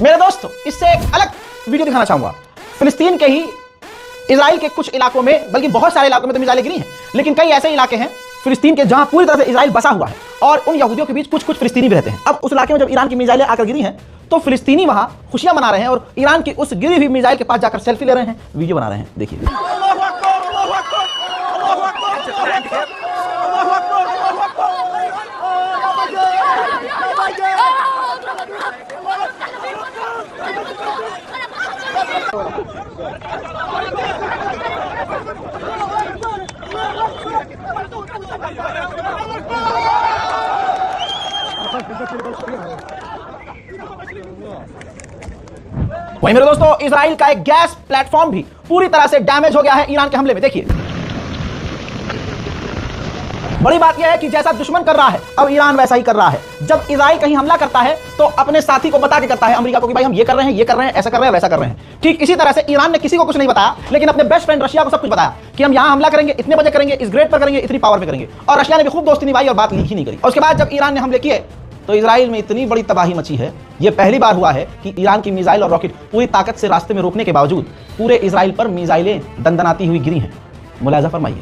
मेरे दोस्तों, इससे एक अलग वीडियो दिखाना चाहूंगा। फिलिस्तीन के ही इजराइल के कुछ इलाकों में, बल्कि बहुत सारे इलाकों में तो मिसाइलें गिरी हैं, लेकिन कई ऐसे इलाके हैं फिलिस्तीन के जहां पूरी तरह से इजराइल बसा हुआ है और उन यहूदियों के बीच कुछ कुछ फिलिस्तीनी भी रहते हैं। अब उस इलाके में जब ईरान की मिसाइलें आकर गिरी हैं तो फिलिस्तीनी वहां खुशियां मना रहे हैं और ईरान की उस गिरी हुई मिसाइल के पास जाकर सेल्फी ले रहे हैं, वीडियो बना रहे हैं। देखिए। वहीं मेरे दोस्तों, इजराइल का एक गैस प्लेटफॉर्म भी पूरी तरह से डैमेज हो गया है ईरान के हमले में। देखिए, बड़ी बात यह है कि जैसा दुश्मन कर रहा है अब ईरान वैसा ही कर रहा है। जब इजराइल कहीं हमला करता है तो अपने साथी को बता के करता है, अमेरिका को, कि भाई हम ये कर रहे हैं, ये कर रहे हैं, ऐसा कर रहे हैं, वैसा कर रहे हैं। ठीक इसी तरह से ईरान ने किसी को कुछ नहीं बताया, लेकिन अपने बेस्ट फ्रेंड रशिया को सब कुछ बताया कि हम यहां हमला करेंगे, इतने बजे करेंगे, इस ग्रेड पर करेंगे, इतनी पावर पे करेंगे। और रशिया ने भी खूब दोस्ती निभाई और बात लीक ही नहीं करी। और उसके बाद जब ईरान ने हमले किए तो इजराइल में इतनी बड़ी तबाही मची है। यह पहली बार हुआ है कि ईरान की मिसाइल और रॉकेट पूरी ताकत से रास्ते में रोकने के बावजूद पूरे इजराइल पर मिसाइलें दंदनाती हुई गिरी हैं। मुलाजा फरमाइए।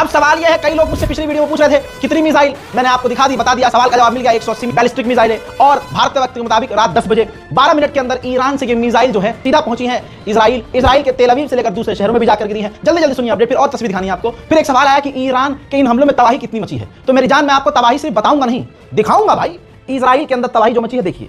अब सवाल यह है, कई लोग मुझसे पिछली वीडियो में पूछ रहे थे कितनी मिसाइल, मैंने आपको दिखा दी, बता दिया, सवाल का जवाब मिल गया। 180 बैलिस्टिक मिसाइलें और भारतीय वक्त के मुताबिक रात 10 बजे 12 मिनट के अंदर ईरान से ये मिसाइल जो है सीधा पहुंची है इजराइल के तेल अवीव से लेकर दूसरे शहरों में भी जाकर गिरी है। जल्दी जल्दी सुनिए अपडेट, फिर और तस्वीर दिखानी है आपको। फिर एक सवाल आया कि ईरान के इन हमलों में तबाही कितनी मची है। तो मेरी जान, मैं आपको तबाही सिर्फ बताऊंगा नहीं, दिखाऊंगा भाई। इजराइल के अंदर तबाही जो मची है देखिए।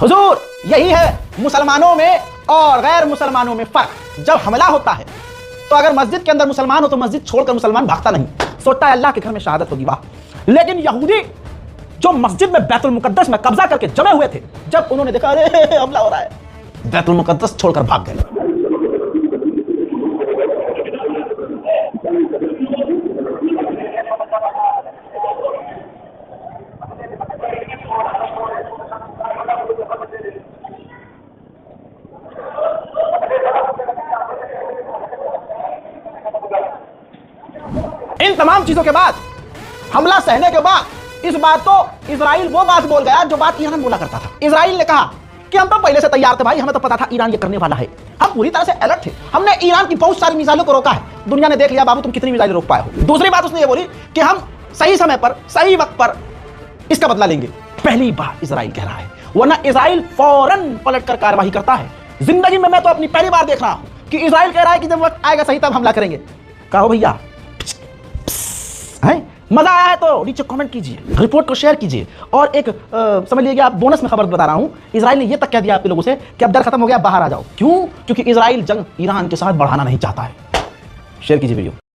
हुजूर, यही है मुसलमानों में और गैर मुसलमानों में फर्क। जब हमला होता है तो अगर मस्जिद के अंदर मुसलमान हो तो मस्जिद छोड़कर मुसलमान भागता नहीं, सोचता है अल्लाह के घर में शहादत होगी, वाह। लेकिन यहूदी जो मस्जिद में बैतुल मुकद्दस में कब्जा करके जमे हुए थे, जब उन्होंने देखा अरे हमला हो रहा है, बैतुल मुकद्दस छोड़कर भाग गए। इन तमाम चीजों के बाद, हमला सहने के बाद, इस बार तो इजराइल वो बात बोल गया जो बात ईरान बोला करता था। इजराइल ने कहा कि हम तो पहले से तैयार थे भाई, हमें तो पता था ईरान ये करने वाला है, हम पूरी तरह से अलर्ट थे, हमने ईरान की बहुत सारी मिसाइलों को रोका है, दुनिया ने देख लिया बाबू तुम कितनी मिसाइलें रोक पाए हो। दूसरी बात उसने ये बोली कि हम सही समय पर सही वक्त पर इसका बदला लेंगे। पहली बार इजराइल कह रहा है, वरना इजराइल फौरन पलट कर कार्रवाई करता है। जिंदगी में मैं तो अपनी पहली बार देख रहा हूं कि इजराइल कह रहा है कि जब वक्त आएगा सही तब हमला करेंगे। कहो भैया, है मजा आया है तो नीचे कमेंट कीजिए, रिपोर्ट को शेयर कीजिए। और एक समझ लीजिए आप, बोनस में खबर बता रहा हूं, इजराइल ने यह तक कह दिया आप लोगों से कि अब डर खत्म हो गया, बाहर आ जाओ। क्यों? क्योंकि इजराइल जंग ईरान के साथ बढ़ाना नहीं चाहता है। शेयर कीजिए वीडियो।